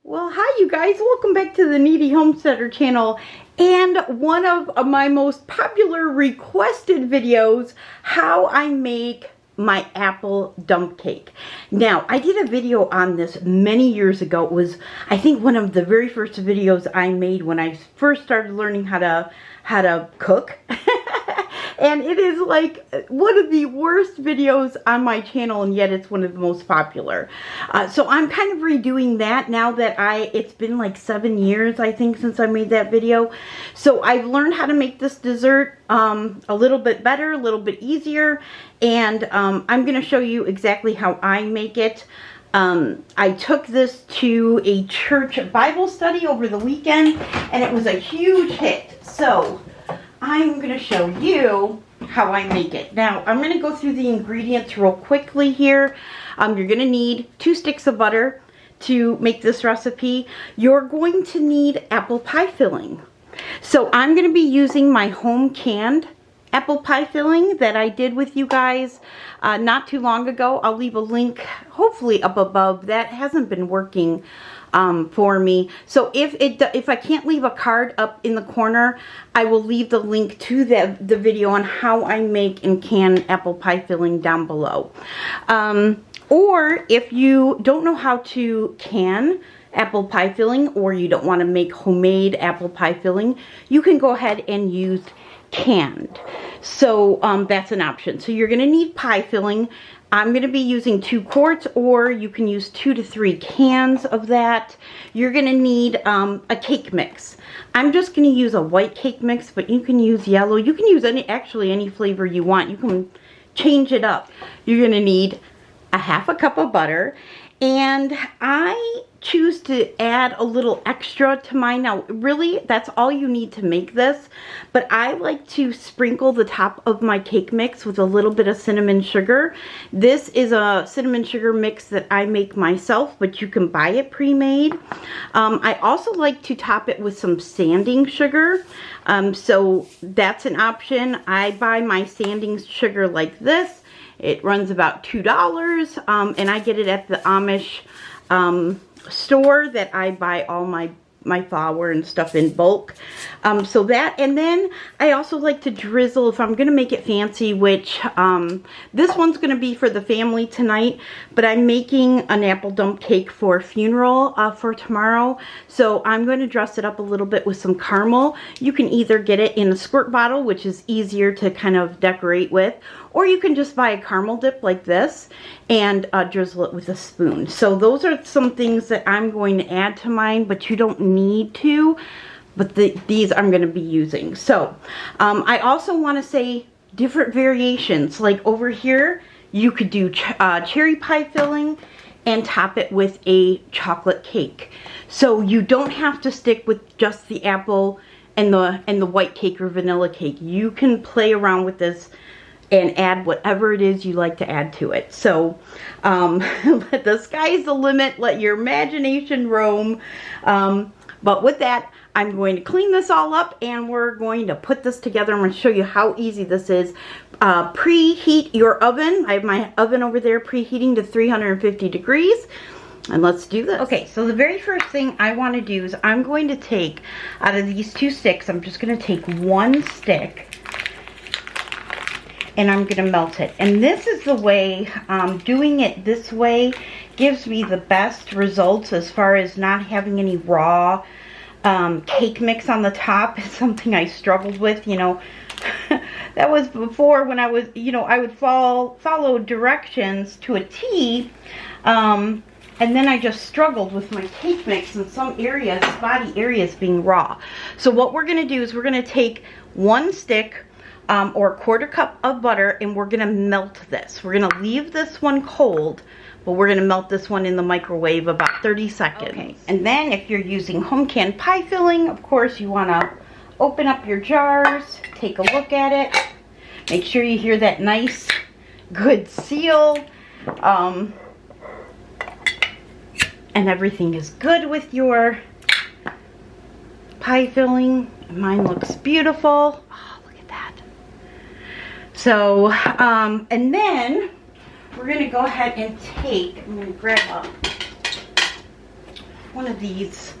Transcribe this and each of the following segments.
Well, hi you guys, welcome back to the Kneady Homesteader channel and one of my most popular requested videos, how I make my apple dump cake. Now, I did a video on this many years ago. It was, I think, one of the very first videos I made when I first started learning how to cook. And it is like one of the worst videos on my channel, and yet it's one of the most popular. So I'm kind of redoing that now that it's been like 7 years, I think, since I made that video. So I've learned how to make this dessert a little bit better, a little bit easier, and I'm going to show you exactly how I make it. I took this to a church Bible study over the weekend, and it was a huge hit. So I'm going to show you how I make it. Now, I'm going to go through the ingredients real quickly here. You're going to need 2 sticks of butter to make this recipe. You're going to need apple pie filling. So I'm going to be using my home canned apple pie filling that I did with you guys not too long ago. I'll leave a link hopefully up above. That hasn't been working for me. So if I can't leave a card up in the corner, I will leave the link to the video on how I make and can apple pie filling down below. Or if you don't know how to can apple pie filling, or you don't want to make homemade apple pie filling, you can go ahead and use canned. So that's an option. So you're going to need pie filling. I'm going to be using 2 quarts, or you can use 2 to 3 cans of that. You're going to need a cake mix. I'm just going to use a white cake mix, but you can use yellow. You can use actually any flavor you want. You can change it up. You're going to need a 1/2 cup of butter, and I choose to add a little extra to mine. Now, really, that's all you need to make this, but I like to sprinkle the top of my cake mix with a little bit of cinnamon sugar. This is a cinnamon sugar mix that I make myself, but you can buy it pre-made. I also like to top it with some sanding sugar, so that's an option. I buy my sanding sugar like this. It runs about $2, and I get it at the Amish store that I buy all my flour and stuff in bulk. So that, and then I also like to drizzle if I'm going to make it fancy, which this one's going to be for the family tonight, but I'm making an apple dump cake for a funeral for tomorrow. So I'm going to dress it up a little bit with some caramel. You can either get it in a squirt bottle, which is easier to kind of decorate with, or you can just buy a caramel dip like this and drizzle it with a spoon. So those are some things that I'm going to add to mine, but you don't need to. But these I'm going to be using. So I also want to say different variations. Like over here, you could do cherry pie filling and top it with a chocolate cake. So you don't have to stick with just the apple and the white cake or vanilla cake. You can play around with this and add whatever it is you like to add to it. So the sky's the limit. Let your imagination roam. But with that, I'm going to clean this all up, and we're going to put this together. I'm going to show you how easy this is. Preheat your oven. I have my oven over there preheating to 350 degrees. And let's do this. Okay, so the very first thing I want to do is I'm going to take, out of these 2 sticks, I'm just going to take 1 stick, and I'm going to melt it. And this is the way, doing it this way gives me the best results as far as not having any raw cake mix on the top. It's something I struggled with, you know. That was before when I was, you know, I would follow directions to a T, and then I just struggled with my cake mix in some areas, spotty areas being raw. So what we're going to do is we're going to take 1 stick, or 1/4 cup of butter, and we're going to melt this. We're going to leave this one cold, but we're going to melt this one in the microwave about 30 seconds. Okay. And then if you're using home canned pie filling, of course you want to open up your jars, take a look at it, make sure you hear that nice good seal, and everything is good with your pie filling. Mine looks beautiful. So, and then we're going to go ahead and take, I'm going to grab one of these.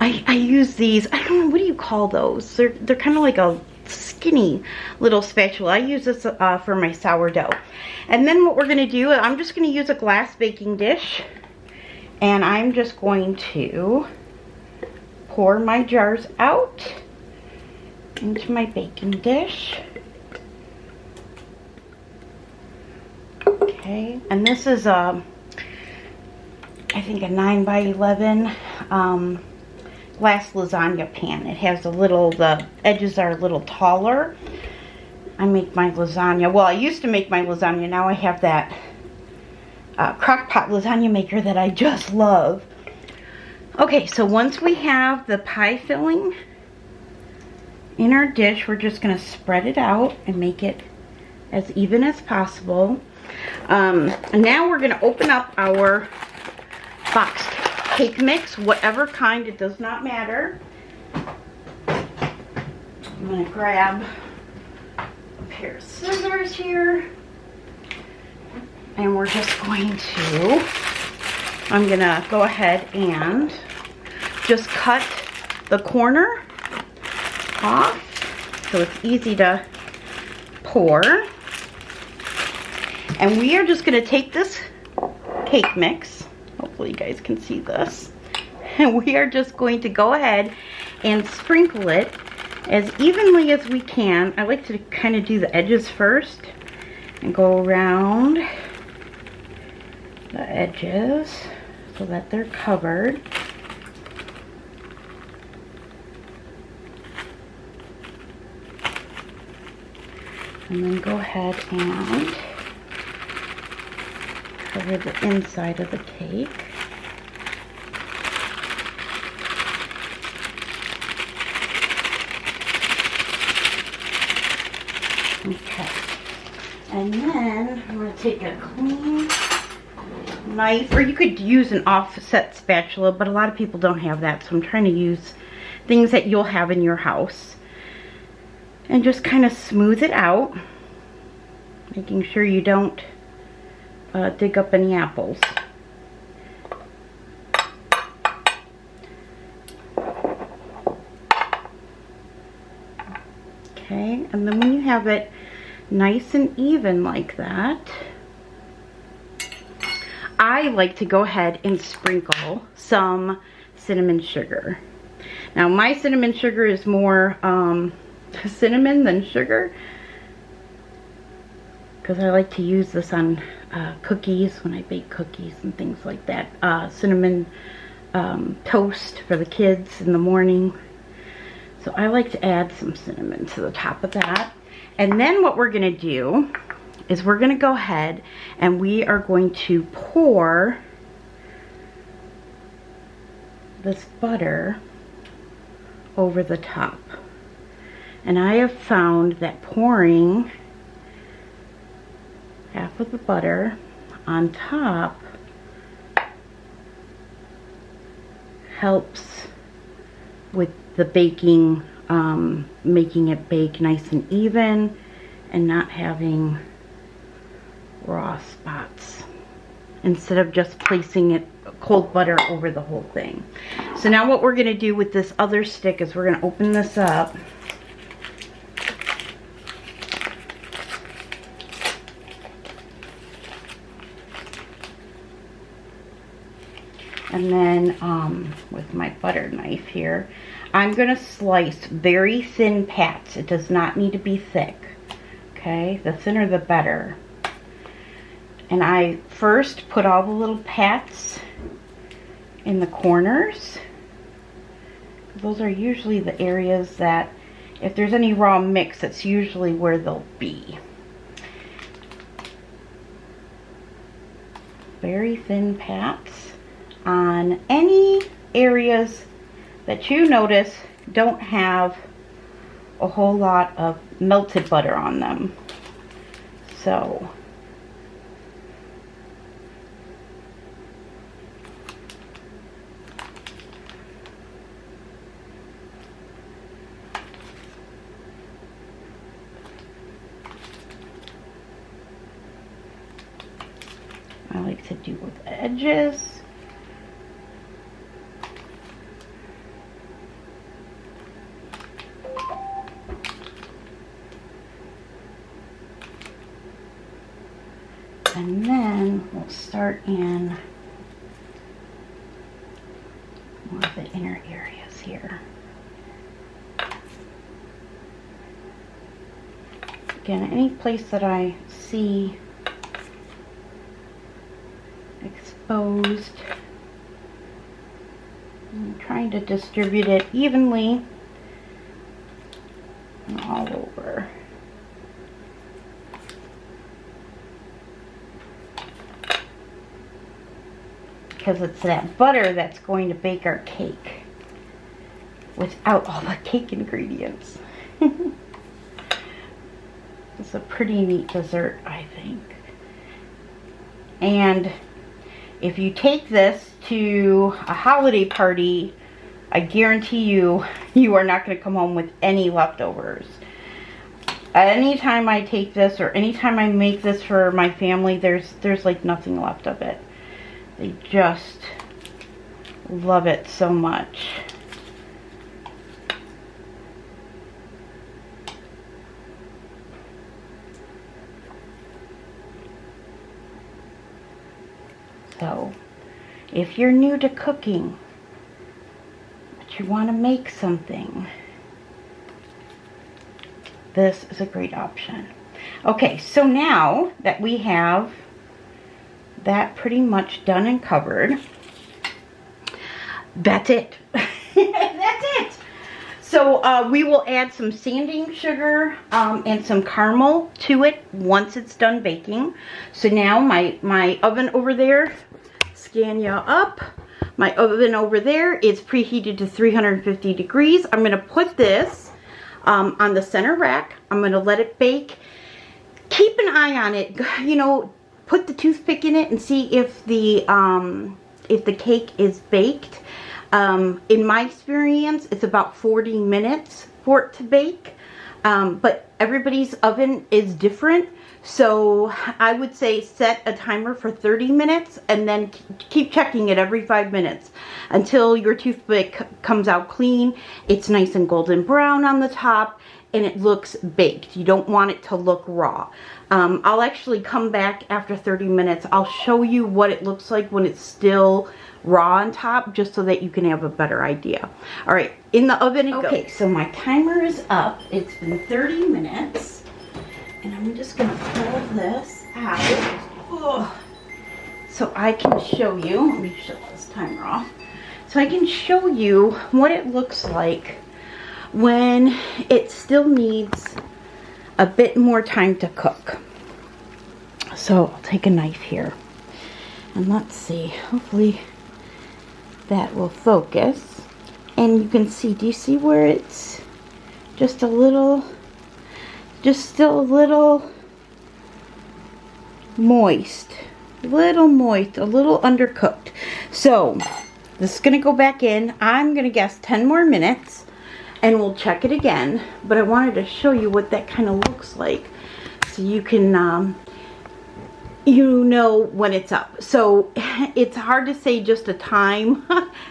I use these, I don't know, what do you call those? They're kind of like a skinny little spatula. I use this for my sourdough. And then what we're going to do, I'm just going to use a glass baking dish. And I'm just going to pour my jars out into my baking dish. Okay, and this is I think a 9 by 11 glass lasagna pan. It has the edges are a little taller. I make my lasagna, well, I used to make my lasagna, now I have that crock pot lasagna maker that I just love. Okay, so once we have the pie filling in our dish, we're just going to spread it out and make it as even as possible. And now we're going to open up our boxed cake mix, whatever kind, it does not matter. I'm going to grab a pair of scissors here. And we're just going to, I'm going to go ahead and just cut the corner off so it's easy to pour. And we are just going to take this cake mix, hopefully you guys can see this, and we are just going to go ahead and sprinkle it as evenly as we can. I like to kind of do the edges first and go around the edges so that they're covered. And then go ahead and cover the inside of the cake. Okay. And then I'm going to take a clean knife, or you could use an offset spatula, but a lot of people don't have that, so I'm trying to use things that you'll have in your house. And just kind of smooth it out, making sure you don't dig up any apples. Okay, and then when you have it nice and even like that, I like to go ahead and sprinkle some cinnamon sugar. Now my cinnamon sugar is more cinnamon than sugar, because I like to use this on cookies when I bake cookies and things like that. Cinnamon toast for the kids in the morning. So I like to add some cinnamon to the top of that. And then what we're going to do is we're going to go ahead and we are going to pour this butter over the top. And I have found that pouring half of the butter on top helps with the baking, making it bake nice and even and not having raw spots, instead of just placing it cold butter over the whole thing. So now what we're going to do with this other stick is we're going to open this up. And then with my butter knife here, I'm going to slice very thin pats. It does not need to be thick. Okay, the thinner the better. And I first put all the little pats in the corners. Those are usually the areas that, if there's any raw mix, that's usually where they'll be. Very thin pats on any areas that you notice don't have a whole lot of melted butter on them. So I like to do with the edges. And then we'll start in more of the inner areas here. Again, any place that I see exposed, I'm trying to distribute it evenly and all over. Because it's that butter that's going to bake our cake without all the cake ingredients. It's a pretty neat dessert, I think. And if you take this to a holiday party, I guarantee you, you are not going to come home with any leftovers. Anytime I take this or anytime I make this for my family, there's like nothing left of it. They just love it so much. So, if you're new to cooking, but you want to make something, this is a great option. Okay, so now that we have that pretty much done and covered, that's it. That's it. So we will add some sanding sugar and some caramel to it once it's done baking. So now my oven over there, scan ya up. My oven over there is preheated to 350 degrees. I'm going to put this on the center rack. I'm going to let it bake. Keep an eye on it. You know, put the toothpick in it and see if the cake is baked. In my experience, it's about 40 minutes for it to bake. But everybody's oven is different. So I would say set a timer for 30 minutes and then keep checking it every 5 minutes until your toothpick comes out clean. It's nice and golden brown on the top and it looks baked. You don't want it to look raw. I'll actually come back after 30 minutes. I'll show you what it looks like when it's still raw on top, just so that you can have a better idea. All right, in the oven it goes. Okay, so my timer is up. It's been 30 minutes. And I'm just going to pull this out. Ugh. So I can show you. Let me shut this timer off. So I can show you what it looks like when it still needs a bit more time to cook. So I'll take a knife here. And let's see. Hopefully that will focus. And you can see, do you see where it's just a little... just still a little moist, a little undercooked. So this is going to go back in. I'm going to guess 10 more minutes and we'll check it again. But I wanted to show you what that kind of looks like so you can, you know when it's up. So it's hard to say just a time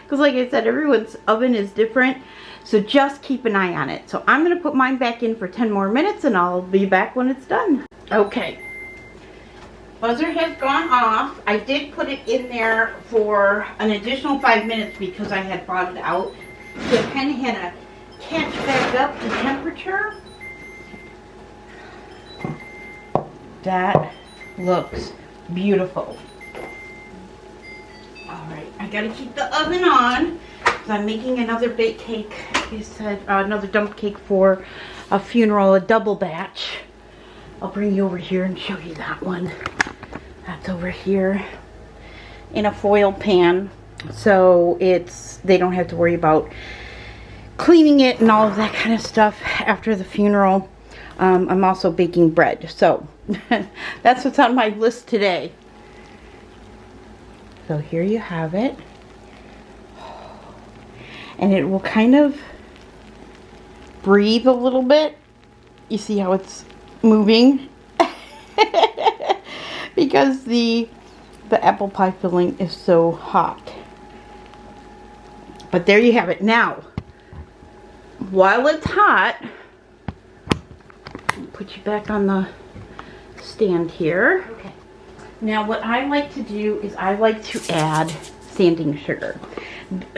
because like I said, everyone's oven is different. So just keep an eye on it. So I'm going to put mine back in for 10 more minutes and I'll be back when it's done. Okay. Buzzer has gone off. I did put it in there for an additional 5 minutes because I had brought it out. So it kind of had to catch back up to temperature. That looks beautiful. Alright, I got to keep the oven on. I'm making another bake cake. You said another dump cake for a funeral, a double batch. I'll bring you over here and show you that one. That's over here in a foil pan, so they don't have to worry about cleaning it and all of that kind of stuff after the funeral. I'm also baking bread, so that's what's on my list today. So here you have it. And it will kind of breathe a little bit. You see how it's moving? Because the apple pie filling is so hot. But there you have it. Now, while it's hot, I'll put you back on the stand here. Okay. Now what I like to do is I like to add sanding sugar.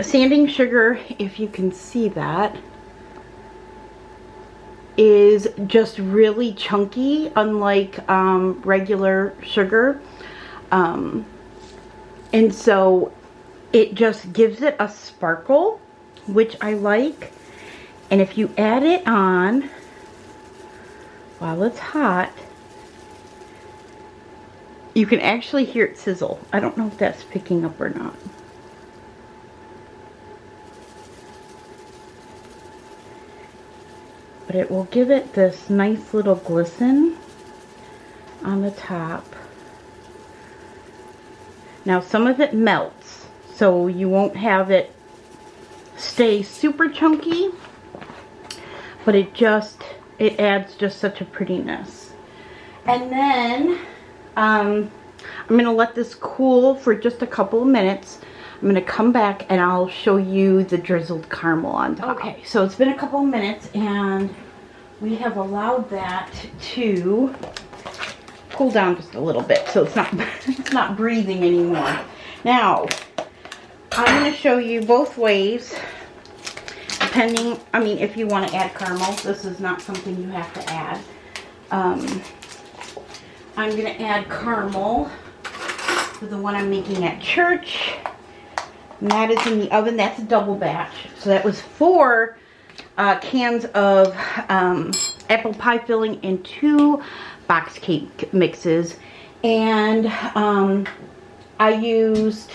Sanding sugar, if you can see that, is just really chunky, unlike regular sugar. And so it just gives it a sparkle, which I like. And if you add it on while it's hot, you can actually hear it sizzle. I don't know if that's picking up or not. But it will give it this nice little glisten on the top. Now some of it melts, so you won't have it stay super chunky, but it adds just such a prettiness. And then I'm going to let this cool for just a couple of minutes. I'm going to come back and I'll show you the drizzled caramel on top. Okay, so it's been a couple of minutes and we have allowed that to cool down just a little bit, so it's not breathing anymore. Now, I'm going to show you both ways, depending, I mean, if you want to add caramel. This is not something you have to add. I'm going to add caramel to the one I'm making at church. And that is in the oven. That's a double batch. So that was 4 cans of apple pie filling and 2 box cake mixes. And I used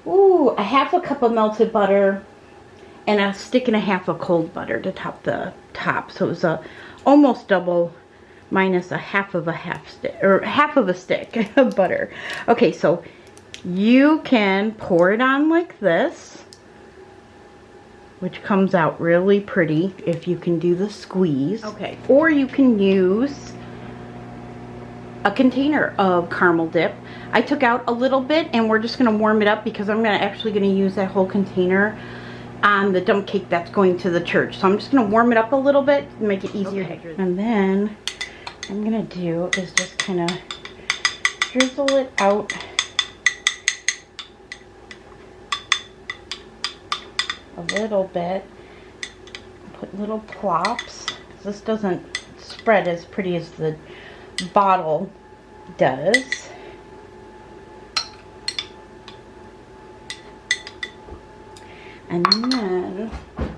a 1/2 cup of melted butter and a stick and a half of cold butter to top the top. So it was almost double minus a half of a stick of butter. Okay, so you can pour it on like this, which comes out really pretty if you can do the squeeze. Okay, or you can use a container of caramel dip. I took out a little bit and we're just going to warm it up because I'm actually going to use that whole container on the dump cake that's going to the church. So I'm just going to warm it up a little bit and make it easier. Okay. And then what I'm going to do is just kind of drizzle it out a little bit. Put little plops. This doesn't spread as pretty as the bottle does. And then,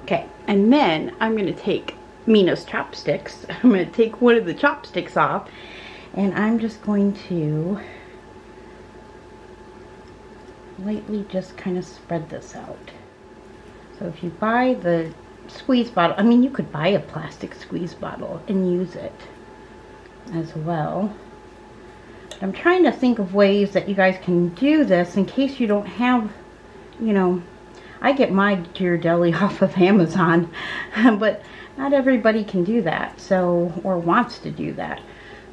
okay, and then I'm going to take Mina's chopsticks. I'm going to take one of the chopsticks off and I'm just going to lightly just kind of spread this out. So if you buy the squeeze bottle, I mean, you could buy a plastic squeeze bottle and use it as well. I'm trying to think of ways that you guys can do this in case you don't have, you know, I get my Ghirardelli off of Amazon, but not everybody can do that, so, or wants to do that.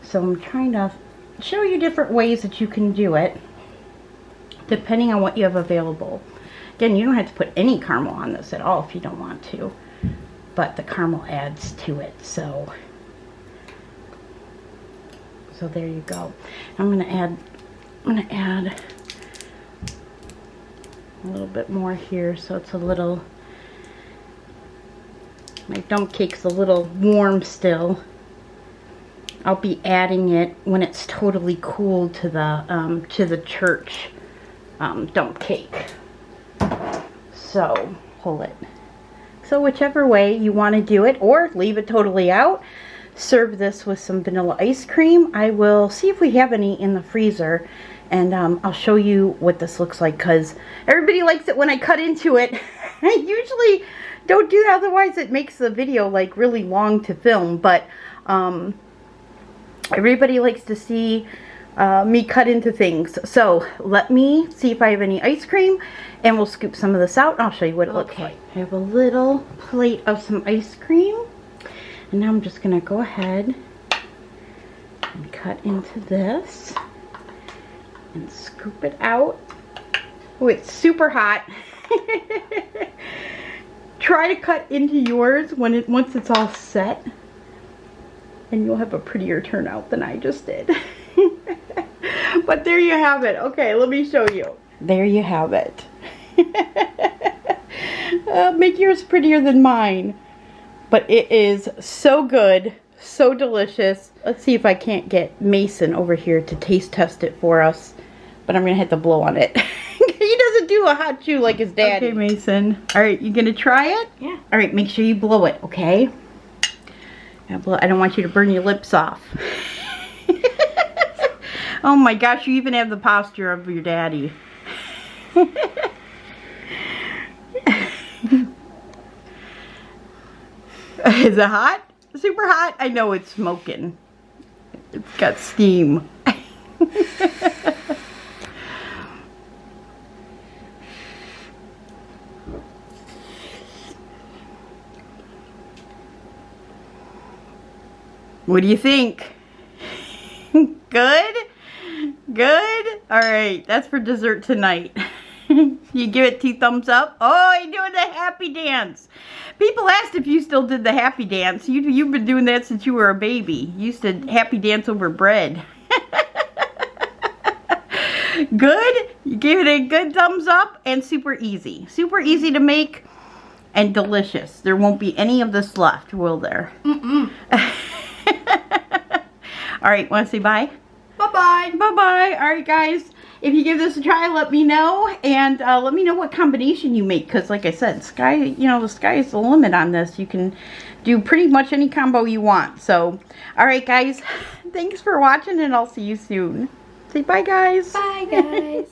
So I'm trying to show you different ways that you can do it, depending on what you have available. Again, you don't have to put any caramel on this at all if you don't want to, but the caramel adds to it, so there you go. I'm gonna add a little bit more here, so it's a little, my dump cake's a little warm still. I'll be adding it when it's totally cooled to the church dump cake. So pull it. So whichever way you want to do it, or leave it totally out. Serve this with some vanilla ice cream. I will see if we have any in the freezer, and I'll show you what this looks like, because everybody likes it when I cut into it. I usually don't do that, otherwise it makes the video like really long to film, but everybody likes to see me cut into things. So let me see if I have any ice cream, and we'll scoop some of this out and I'll show you what it looks like. I have a little plate of some ice cream, and now I'm just gonna go ahead and cut into this and scoop it out. Oh, it's super hot. Try to cut into yours once it's all set, and you'll have a prettier turnout than I just did. But there you have it. Okay, let me show you. There you have it. Make yours prettier than mine. But it is so good, so delicious. Let's see if I can't get Mason over here to taste test it for us. But I'm going to have to blow on it. He doesn't do a hot chew like his daddy. Okay, Mason. All right, you going to try it? Yeah. All right, make sure you blow it, okay? I don't want you to burn your lips off. Oh my gosh, you even have the posture of your daddy. Is it hot? Super hot? I know it's smoking. It's got steam. What do you think? Good? Good? Alright, that's for dessert tonight. You give it 2 thumbs up. Oh, you're doing the happy dance. People asked if you still did the happy dance. You've been doing that since you were a baby. You used to happy dance over bread. Good? You gave it a good thumbs up and super easy. Super easy to make and delicious. There won't be any of this left, will there? Mm-mm. Alright, want to say bye? Bye-bye. Bye-bye. Alright, guys. If you give this a try, let me know. And let me know what combination you make. Because like I said, the sky is the limit on this. You can do pretty much any combo you want. So, alright, guys. Thanks for watching, and I'll see you soon. Say bye, guys. Bye, guys.